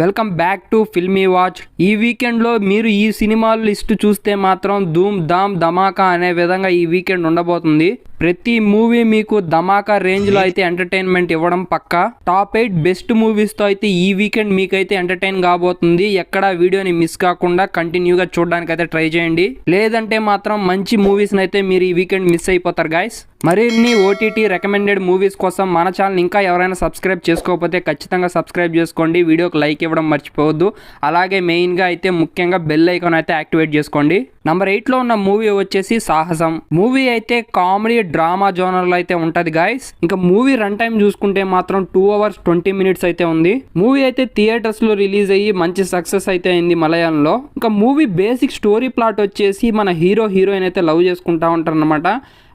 Welcome back to filmy watch. ఈ వీకెండ్లో మీరు ఈ సినిమాల లిస్టు చూస్తే మాత్రం ధూమ్ ధామ్ ధమాకా అనే విధంగా ఈ వీకెండ్ ఉండబోతుంది. ప్రతి మూవీ మీకు ధమాకా రేంజ్లో అయితే ఎంటర్టైన్మెంట్ ఇవ్వడం పక్కా. టాప్ 8 బెస్ట్ మూవీస్తో అయితే ఈ వీకెండ్ మీకైతే ఎంటర్టైన్ కాబోతుంది. ఎక్కడ వీడియోని మిస్ కాకుండా కంటిన్యూగా చూడడానికి అయితే ట్రై చేయండి. లేదంటే మాత్రం మంచి మూవీస్ని అయితే మీరు ఈ వీకెండ్ మిస్ అయిపోతారు గైస్. మరిన్ని ఓటీటీ రికమెండెడ్ మూవీస్ కోసం మన ఛానల్ ఇంకా ఎవరైనా సబ్స్క్రైబ్ చేసుకోకపోతే ఖచ్చితంగా సబ్స్క్రైబ్ చేసుకోండి. వీడియోకి లైక్ ఇవ్వడం మర్చిపోవద్దు. అలాగే మెయిన్గా అయితే ముఖ్యంగా బెల్ ఐకాన్ అయితే యాక్టివేట్ చేసుకోండి. నంబర్ 8లో ఉన్న మూవీ వచ్చేసి సాహసం. మూవీ అయితే కామెడీ డ్రామా జోనర్లో అయితే ఉంటుంది గైస్. ఇంకా మూవీ రన్ టైం చూసుకుంటే మాత్రం 2 hours 20 minutes అయితే ఉంది. మూవీ అయితే థియేటర్స్లో రిలీజ్ అయ్యి మంచి సక్సెస్ అయితే అయింది మలయాళంలో. ఇంకా మూవీ బేసిక్ స్టోరీ ప్లాట్ వచ్చేసి మన హీరోయిన్ అయితే లవ్ చేసుకుంటా ఉంటారు అనమాట.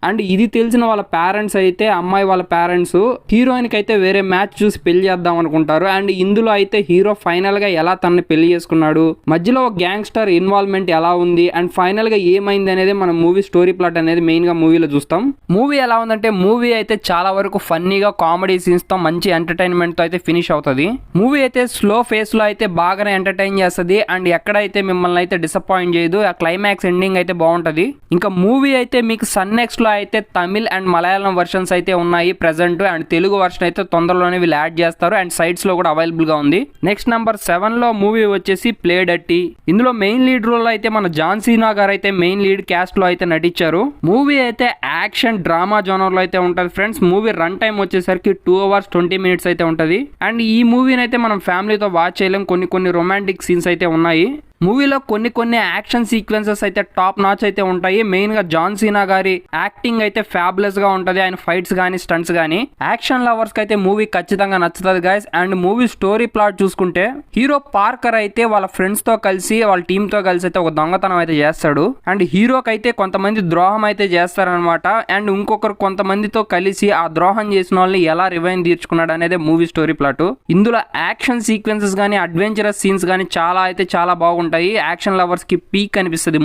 అండ్ ఇది తెలిసిన వాళ్ళ పేరెంట్స్ అయితే అమ్మాయి వాళ్ళ పేరెంట్స్ హీరోయిన్కి అయితే వేరే మ్యాచ్ చూసి పెళ్లి చేద్దాం అనుకుంటారు. అండ్ ఇందులో అయితే హీరో ఫైనల్గా ఎలా తనని పెళ్లి చేసుకున్నాడు, మధ్యలో ఒక గ్యాంగ్స్టర్ ఇన్వాల్వ్మెంట్ ఎలా ఉంది, అండ్ ఫైనల్గా ఏమైంది అనేది మనం మూవీ స్టోరీ ప్లాట్ అనేది మెయిన్గా మూవీలో చూస్తాం. మూవీ ఎలా ఉందంటే మూవీ అయితే చాలా వరకు ఫన్నీగా కామెడీ సీన్స్తో మంచి ఎంటర్టైన్మెంట్తో అయితే ఫినిష్ అవుతుంది. మూవీ అయితే స్లో ఫేస్లో అయితే బాగానే ఎంటర్టైన్ చేస్తుంది. అండ్ ఎక్కడైతే మిమ్మల్ని అయితే డిసప్పాయింట్ చేయదు. ఆ క్లైమాక్స్ ఎండింగ్ అయితే బాగుంటుంది. ఇంకా మూవీ అయితే మీకు సన్నెక్స్లో అయితే తమిళ్ అండ్ మలయాళం వర్షన్స్ అయితే ఉన్నాయి ప్రెసెంట్. అండ్ తెలుగు వర్షన్ అయితే తొందరలోనే వీళ్ళు యాడ్ చేస్తారు. అండ్ సైట్స్ లో కూడా అవైలబుల్ గా ఉంది. నెక్స్ట్ నంబర్ 7లో మూవీ వచ్చేసి ప్లే డర్టీ. ఇందులో మెయిన్ లీడ్ రోల్ అయితే మన జాన్ సీనా గారు అయితే మెయిన్ లీడ్ క్యాస్ట్ లో అయితే నటించారు. మూవీ అయితే యాక్షన్ డ్రామా జోనర్ లో అయితే ఉంటది ఫ్రెండ్స్. మూవీ రన్ టైం వచ్చేసరికి 2 hours 20 minutes అయితే ఉంటది. అండ్ ఈ మూవీని అయితే మనం ఫ్యామిలీతో వాచ్ చేయలేం. కొన్ని రొమాంటిక్ సీన్స్ అయితే ఉన్నాయి. మూవీలో కొన్ని యాక్షన్ సీక్వెన్సెస్ అయితే టాప్ నాచ్ అయితే ఉంటాయి. మెయిన్ గా జాన్ సీనా గారి యాక్టింగ్ అయితే ఫ్యాబులస్ గా ఉంటది. ఆయన ఫైట్స్ గానీ స్టంట్స్ గానీ యాక్షన్ లవర్స్ కి అయితే మూవీ ఖచ్చితంగా నచ్చుతుంది guys. And movie story plot చూసుకుంటే హీరో పార్కర్ అయితే వాళ్ళ ఫ్రెండ్స్ తో కలిసి వాళ్ళ టీమ్ తో కలిసి అయితే ఒక దొంగతనం అయితే చేస్తాడు. అండ్ హీరోకి అయితే కొంతమంది ద్రోహం అయితే చేస్తారనమాట. అండ్ ఇంకొకరు కొంతమందితో కలిసి ఆ ద్రోహం చేసిన వాళ్ళని ఎలా రివైన్ తీర్చుకున్నాడు అనేది మూవీ స్టోరీ ప్లాట్. ఇందులో యాక్షన్ సీక్వెన్సెస్ గానీ అడ్వెంచరస్ సీన్స్ గానీ చాలా బాగుంటాయి. యాక్షన్ లవర్స్ కి పీక్ అనిపిస్తుంది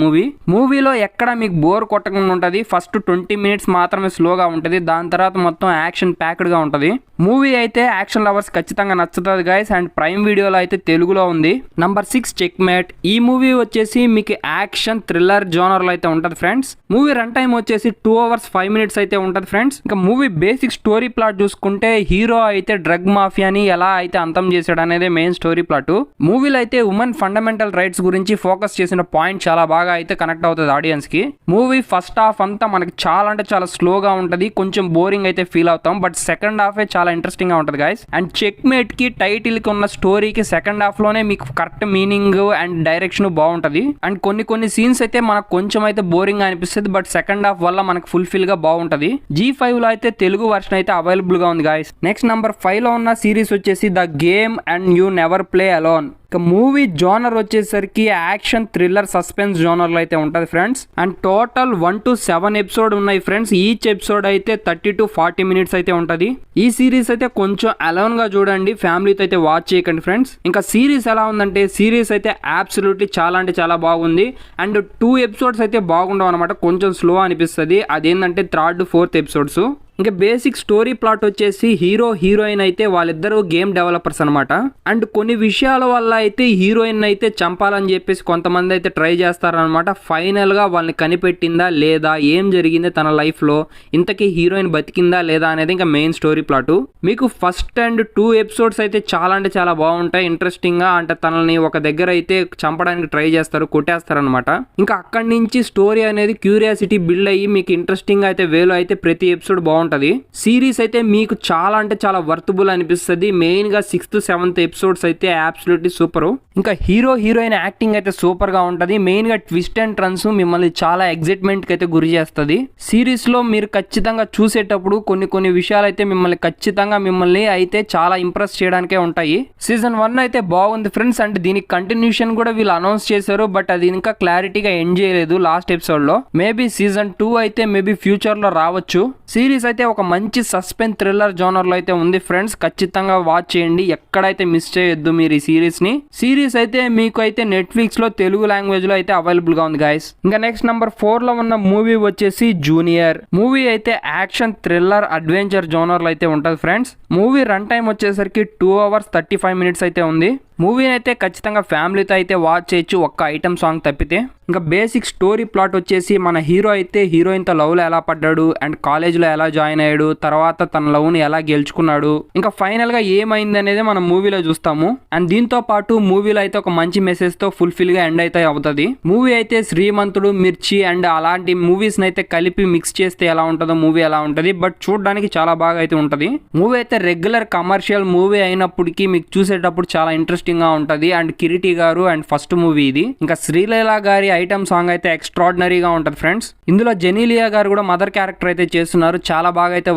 మూవీలో ఎక్కడ మీకు బోర్ కొట్టకుండా ఉంటది. ఫస్ట్ 20 minutes మాత్రమే స్లోగా ఉంటది. దాని తర్వాత మొత్తం యాక్షన్ ప్యాక్డ్ గా ఉంటది. మూవీ అయితే యాక్షన్ లవర్స్ ఖచ్చితంగా నచ్చుతుంది గైస్. అండ్ ప్రైమ్ వీడియోలో అయితే తెలుగులో ఉంది. Number 6 checkmate. ఈ మూవీ వచ్చేసి మీకు యాక్షన్ థ్రిల్లర్ జోనర్ లో అయితే ఉంటది ఫ్రెండ్స్. మూవీ రన్ టైం వచ్చేసి 2 hours 5 minutes అయితే ఉంటది ఫ్రెండ్స్. ఇంకా మూవీ బేసిక్ స్టోరీ ప్లాట్ చూసుకుంటే హీరో అయితే డ్రగ్ మాఫియాని ఎలా అయితే అంతం చేశాడు అనేది మెయిన్ స్టోరీ ప్లాట్. మూవీలో అయితే ఉమెన్ ఫండమెంటల్ రైట్స్ గురించి ఫోకస్ చేసిన పాయింట్ చాలా బాగా అయితే కనెక్ట్ అవుతుంది ఆడియన్స్ కి. మూవీ ఫస్ట్ హాఫ్ అంతా మనకి చాలా స్లోగా ఉంటది. కొంచెం బోరింగ్ అయితే ఫీల్ అవుతాం. బట్ సెకండ్ హాఫ్ చాలా ఇంట్రెస్టింగ్ గా ఉంటది గైస్. అండ్ చెక్ మేట్ కి టైటిల్ కి ఉన్న స్టోరీకి సెకండ్ హాఫ్ లోనే మీకు కరెక్ట్ మీనింగ్ అండ్ డైరెక్షన్ బాగుంటది. అండ్ కొన్ని సీన్స్ అయితే మనకు కొంచెం అయితే బోరింగ్ అనిపిస్తుంది. బట్ సెకండ్ హాఫ్ వల్ల మనకు ఫుల్ఫిల్ గా బాగుంటది. G5 లో అయితే తెలుగు వర్షన్ అయితే అవైలబుల్ గా ఉంది గైస్. నెక్స్ట్ నంబర్ 5 లో ఉన్న సిరీస్ వచ్చేసి the game and you never play alone. ఇక మూవీ జోనర్ వచ్చేసరికి యాక్షన్ థ్రిల్లర్ సస్పెన్స్ జోనర్ లో అయితే ఉంటది friends. And total 1 to 7 episode ఉన్నాయి ఫ్రెండ్స్. ఈచ్ ఎపిసోడ్ అయితే 30 to 40 minutes అయితే ఉంటది. ఈ సిరీస్ అయితే కొంచెం అలోన్ గా చూడండి, ఫ్యామిలీతో అయితే వాచ్ చేయకండి ఫ్రెండ్స్. ఇంకా సిరీస్ ఎలా ఉందంటే సిరీస్ అయితే అబ్సల్యూట్లీ చాలా బాగుంది. అండ్ 2 episodes అయితే బాగుండవు అనమాట, కొంచెం స్లో అనిపిస్తుంది. అదేంటంటే 3rd 4th episodes. ఇంకా బేసిక్ స్టోరీ ప్లాట్ వచ్చేసి హీరోయిన్ అయితే వాళ్ళిద్దరూ గేమ్ డెవలపర్స్ అనమాట. అండ్ కొన్ని విషయాల వల్ల అయితే హీరోయిన్ అయితే చంపాలని చెప్పేసి కొంతమంది అయితే ట్రై చేస్తారనమాట. ఫైనల్ గా వాళ్ళని కనిపెట్టిందా లేదా, ఏం జరిగింది తన లైఫ్ లో, ఇంతకీ హీరోయిన్ బతికిందా లేదా అనేది ఇంకా మెయిన్ స్టోరీ ప్లాట్. మీకు ఫస్ట్ అండ్ 2 episodes అయితే చాలా బాగుంటాయి ఇంట్రెస్టింగ్ గా. అంటే తనని ఒక దగ్గర అయితే చంపడానికి ట్రై చేస్తారు, కొట్టేస్తారనమాట. ఇంకా అక్కడి నుంచి స్టోరీ అనేది క్యూరియాసిటీ బిల్డ్ అయ్యి మీకు ఇంట్రెస్టింగ్ అయితే వేలో అయితే ప్రతి ఎపిసోడ్ బాగుంటుంది. సిరీస్ అయితే మీకు చాలా వర్తబుల్ అనిపిస్తుంది. మెయిన్ గా 6th 7th episodes అయితే అబ్సల్యూట్లీ సూపర్. ఇంకా హీరోయిన్ యాక్టింగ్ అయితే సూపర్ గా ఉంటది. మెయిన్ గా ట్విస్ట్ అండ్ టర్న్స్ మిమ్మల్ని చాలా ఎగ్జైట్మెంట్ కి అయితే గురి చేస్తుంది. సిరీస్ లో మీరు ఖచ్చితంగా చూసేటప్పుడు కొన్ని విషయాలు అయితే మిమ్మల్ని అయితే చాలా ఇంప్రెస్ చేయడానికే ఉంటాయి. సీజన్ 1 అయితే బాగుంది ఫ్రెండ్స్. అంటే దీనికి కంటిన్యూషన్ కూడా వీళ్ళు అనౌన్స్ చేశారు. బట్ అది ఇంకా క్లారిటీగా ఎండ్ చేయలేదు లాస్ట్ ఎపిసోడ్ లో. మేబీ సీజన్ 2 అయితే మేబీ ఫ్యూచర్ లో రావచ్చు. సిరీస్ అయితే ఒక మంచి సస్పెన్స్ థ్రిల్లర్ జోనర్ లో అయితే ఉంది ఫ్రెండ్స్. ఖచ్చితంగా వాచ్ చేయండి, ఎక్కడైతే మిస్ చేయొద్దు మీరు ఈ సిరీస్ అయితే మీకు అయితే నెట్ఫ్లిక్స్ లో తెలుగు లాంగ్వేజ్ లో అయితే అవైలబుల్ గా ఉంది గైస్. ఇంకా నెక్స్ట్ నంబర్ 4 లో ఉన్న మూవీ వచ్చేసి జూనియర్. మూవీ అయితే యాక్షన్ థ్రిల్లర్ అడ్వెంచర్ జోనర్ లో అయితే ఉంటది ఫ్రెండ్స్. మూవీ రన్ టైం వచ్చేసరికి 2 hours 35 minutes అయితే ఉంది. మూవీని అయితే ఖచ్చితంగా ఫ్యామిలీతో అయితే వాచ్ చేయొచ్చు, ఒక్క ఐటమ్ సాంగ్ తప్పితే. ఇంకా బేసిక్ స్టోరీ ప్లాట్ వచ్చేసి మన హీరో అయితే హీరోయిన్తో లవ్లో ఎలా పడ్డాడు అండ్ కాలేజ్లో ఎలా జాయిన్ అయ్యాడు, తర్వాత తన లవ్ని ఎలా గెలుచుకున్నాడు, ఇంకా ఫైనల్గా ఏమైంది అనేది మనం మూవీలో చూస్తాము. అండ్ దీంతో పాటు మూవీలో అయితే ఒక మంచి మెసేజ్తో ఫుల్ఫిల్గా ఎండ్ అయితే అవుతుంది. మూవీ అయితే శ్రీమంతుడు, మిర్చి అండ్ అలాంటి మూవీస్ని అయితే కలిపి మిక్స్ చేస్తే ఎలా ఉంటుందో మూవీ ఎలా ఉంటుంది, బట్ చూడడానికి చాలా బాగా అయితే ఉంటుంది. మూవీ అయితే రెగ్యులర్ కమర్షియల్ మూవీ అయినప్పటికీ మీకు చూసేటప్పుడు చాలా ఇంట్రెస్టింగ్ గా ఉంటుంది. అండ్ కిరీటి గారు అండ్ ఫస్ట్ మూవీ ఇది. ఇంకా శ్రీలీల గారి ఐటమ్ సాంగ్ అయితే ఎక్స్ట్రాడినరీగా ఉంటుంది ఫ్రెండ్స్. ఇందులో జెనీలియా గారు కూడా మదర్ క్యారెక్టర్ అయితే చేస్తున్నారు, చాలా బాగా అయితే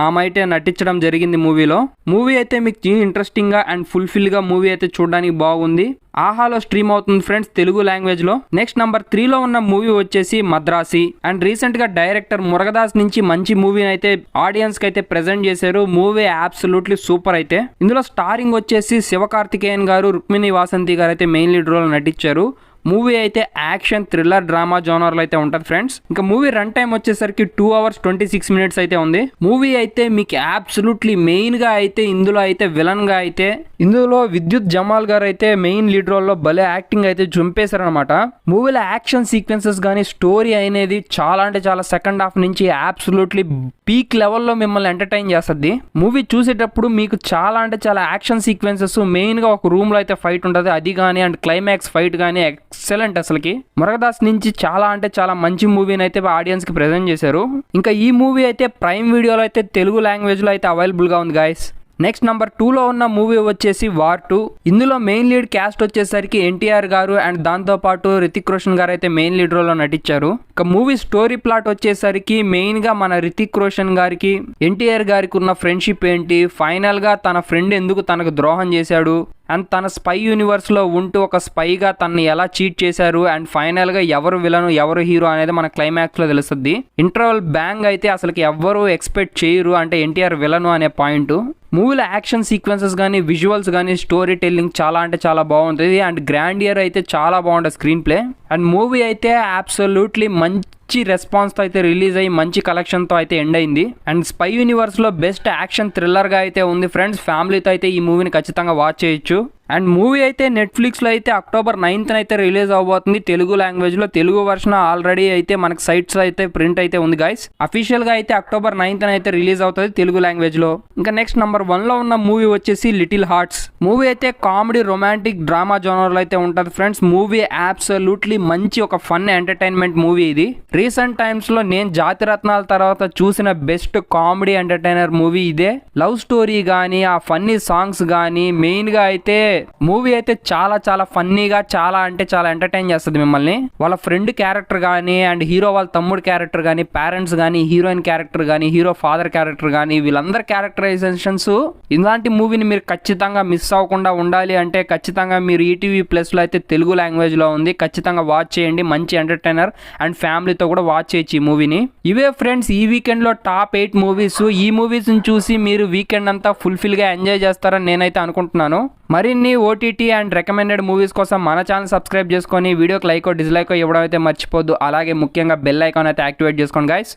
ఆమె అయితే నటించడం జరిగింది మూవీలో. మూవీ అయితే మీకు ఇంట్రెస్టింగ్ గా అండ్ ఫుల్ఫిల్ గా మూవీ అయితే చూడడానికి బాగుంది. ఆహాలో స్ట్రీమ్ అవుతుంది ఫ్రెండ్స్ తెలుగు లాంగ్వేజ్ లో. నెక్స్ట్ నంబర్ 3లో ఉన్న మూవీ వచ్చేసి మద్రాసి. అండ్ రీసెంట్ గా డైరెక్టర్ మురగదాస్ నుంచి మంచి మూవీని అయితే ఆడియన్స్ కి అయితే ప్రెజెంట్ చేశారు. మూవీ అబ్సల్యూట్లీ సూపర్ అయితే. ఇందులో స్టారింగ్ వచ్చేసి శివకార్తికేయన్ గారు, రుక్మిణి వాసంతి గారు అయితే మెయిన్ లీడ్ రోల్ నటించారు. మూవీ అయితే యాక్షన్ థ్రిల్లర్ డ్రామా జోనర్లో అయితే ఉంటుంది ఫ్రెండ్స్. ఇంకా మూవీ రన్ టైం వచ్చేసరికి 2 hours 26 minutes అయితే ఉంది. మూవీ అయితే మీకు అబ్సల్యూట్లీ మెయిన్ గా అయితే ఇందులో అయితే విలన్ గా అయితే ఇందులో విద్యుత్ జమాల్ గారు అయితే మెయిన్ లీడ్ రోల్ లో భలే యాక్టింగ్ అయితే చంపేశారనమాట. మూవీలో యాక్షన్ సీక్వెన్సెస్ కానీ స్టోరీ అనేది చాలా అంటే చాలా సెకండ్ హాఫ్ నుంచి అబ్సల్యూట్లీ పీక్ లెవెల్లో మిమ్మల్ని ఎంటర్టైన్ చేస్తుంది. మూవీ చూసేటప్పుడు మీకు చాలా అంటే చాలా యాక్షన్ సీక్వెన్సెస్, మెయిన్ గా ఒక రూమ్ లో అయితే ఫైట్ ఉంటుంది అది కానీ, అండ్ క్లైమాక్స్ ఫైట్ కానీ ఎక్సలెంట్. అసలుకి మురగదాస్ నుంచి చాలా అంటే చాలా మంచి మూవీని అయితే ఆడియన్స్ కి ప్రెజెంట్ చేశారు. ఇంకా ఈ మూవీ అయితే ప్రైమ్ వీడియోలో అయితే తెలుగు లాంగ్వేజ్ లో అయితే అవైలబుల్ గా ఉంది గాయస్. నెక్స్ట్ నంబర్ 2లో ఉన్న మూవీ వచ్చేసి వార్ 2. ఇందులో మెయిన్ లీడ్ క్యాస్ట్ వచ్చేసరికి ఎన్టీఆర్ గారు అండ్ దాంతో పాటు రితిక్ రోషన్ గారు అయితే మెయిన్ లీడ్ రోల్ లో నటించారు. ఇక మూవీ స్టోరీ ప్లాట్ వచ్చేసరికి మెయిన్ గా మన రితిక్ రోషన్ గారికి ఎన్టీఆర్ గారికి ఉన్న ఫ్రెండ్షిప్ ఏంటి, ఫైనల్ గా తన ఫ్రెండ్ ఎందుకు తనకు ద్రోహం చేశాడు, అండ్ తన స్పై యూనివర్స్ లో ఉంటూ ఒక స్పైగా తనని ఎలా చీట్ చేశారు, అండ్ ఫైనల్ గా ఎవరు విలను ఎవరు హీరో అనేది మన క్లైమాక్స్ లో తెలుస్తుంది. ఇంటర్వల్ బ్యాంగ్ అయితే అసలుకి ఎవ్వరు ఎక్స్పెక్ట్ చేయరు, అంటే ఎన్టీఆర్ విలను అనే పాయింట్. మూవీలో యాక్షన్ సీక్వెన్సెస్ కానీ, విజువల్స్ కానీ, స్టోరీ టెల్లింగ్ చాలా అంటే చాలా బాగుంటుంది. అండ్ గ్రాండియర్ అయితే చాలా బాగుంటుంది స్క్రీన్ ప్లే. అండ్ మూవీ అయితే అబ్సల్యూట్లీ మంచి రెస్పాన్స్తో అయితే రిలీజ్ అయ్యి మంచి కలెక్షన్తో అయితే ఎండ్ అయింది. అండ్ స్పై యూనివర్స్లో బెస్ట్ యాక్షన్ థ్రిల్లర్గా అయితే ఉంది ఫ్రెండ్స్. ఫ్యామిలీతో అయితే ఈ మూవీని ఖచ్చితంగా వాచ్ చేయొచ్చు. అండ్ మూవీ అయితే నెట్ఫ్లిక్స్లో అయితే October 9th అయితే రిలీజ్ అవబోతుంది తెలుగు లాంగ్వేజ్లో. తెలుగు వర్షన్ ఆల్రెడీ అయితే మనకు సైట్స్ అయితే ప్రింట్ అయితే ఉంది గైస్. అఫీషియల్గా అయితే October 9th అయితే రిలీజ్ అవుతుంది తెలుగు లాంగ్వేజ్లో. ఇంకా నెక్స్ట్ నంబర్ 1లో ఉన్న మూవీ వచ్చేసి లిటిల్ హార్ట్స్. మూవీ అయితే కామెడీ రొమాంటిక్ డ్రామా జోనర్లో అయితే ఉంటుంది ఫ్రెండ్స్. మూవీ అబ్సల్యూట్లీ మంచి ఒక ఫన్ ఎంటర్టైన్మెంట్ మూవీ ఇది. రీసెంట్ టైమ్స్లో నేను జాతిరత్నాల తర్వాత చూసిన బెస్ట్ కామెడీ ఎంటర్టైనర్ మూవీ ఇదే. లవ్ స్టోరీ కానీ, ఆ ఫన్నీ సాంగ్స్ కానీ, మెయిన్గా అయితే మూవీ అయితే చాలా చాలా ఫన్నీగా చాలా అంటే చాలా ఎంటర్టైన్ చేస్తుంది మిమ్మల్ని. వాళ్ళ ఫ్రెండ్ క్యారెక్టర్ కానీ, అండ్ హీరో వాళ్ళ తమ్ముడు క్యారెక్టర్ కానీ, పేరెంట్స్ కానీ, హీరోయిన్ క్యారెక్టర్ కానీ, హీరో ఫాదర్ క్యారెక్టర్ కానీ, వీళ్ళందరి క్యారెక్టరైజేషన్స్. ఇలాంటి మూవీని మీరు ఖచ్చితంగా మిస్ అవ్వకుండా ఉండాలి అంటే ఖచ్చితంగా మీరు ఈటీవీ ప్లస్లో అయితే తెలుగు లాంగ్వేజ్లో ఉంది, ఖచ్చితంగా వాచ్ చేయండి. మంచి ఎంటర్టైనర్ అండ్ ఫ్యామిలీతో కూడా వాచ్ చేయొచ్చు ఈ మూవీని. ఇవే ఫ్రెండ్స్ ఈ వీకెండ్లో టాప్ 8 మూవీస్. ఈ మూవీస్ని చూసి మీరు వీకెండ్ అంతా ఫుల్ఫిల్గా ఎంజాయ్ చేస్తారని నేనైతే అనుకుంటున్నాను. మరిన్ని ఓటీటీ అండ్ రికమెండెడ్ మూవీస్ కోసం మన ఛానల్ సబ్స్క్రైబ్ చేసుకొని వీడియోకి లైక్ డిస్లైక్ ఇవ్వడం అయితే మర్చిపోద్దు. అలాగే ముఖ్యంగా బెల్ ఐకాన్ అయితే యాక్టివేట్ చేసుకోండి గైస్.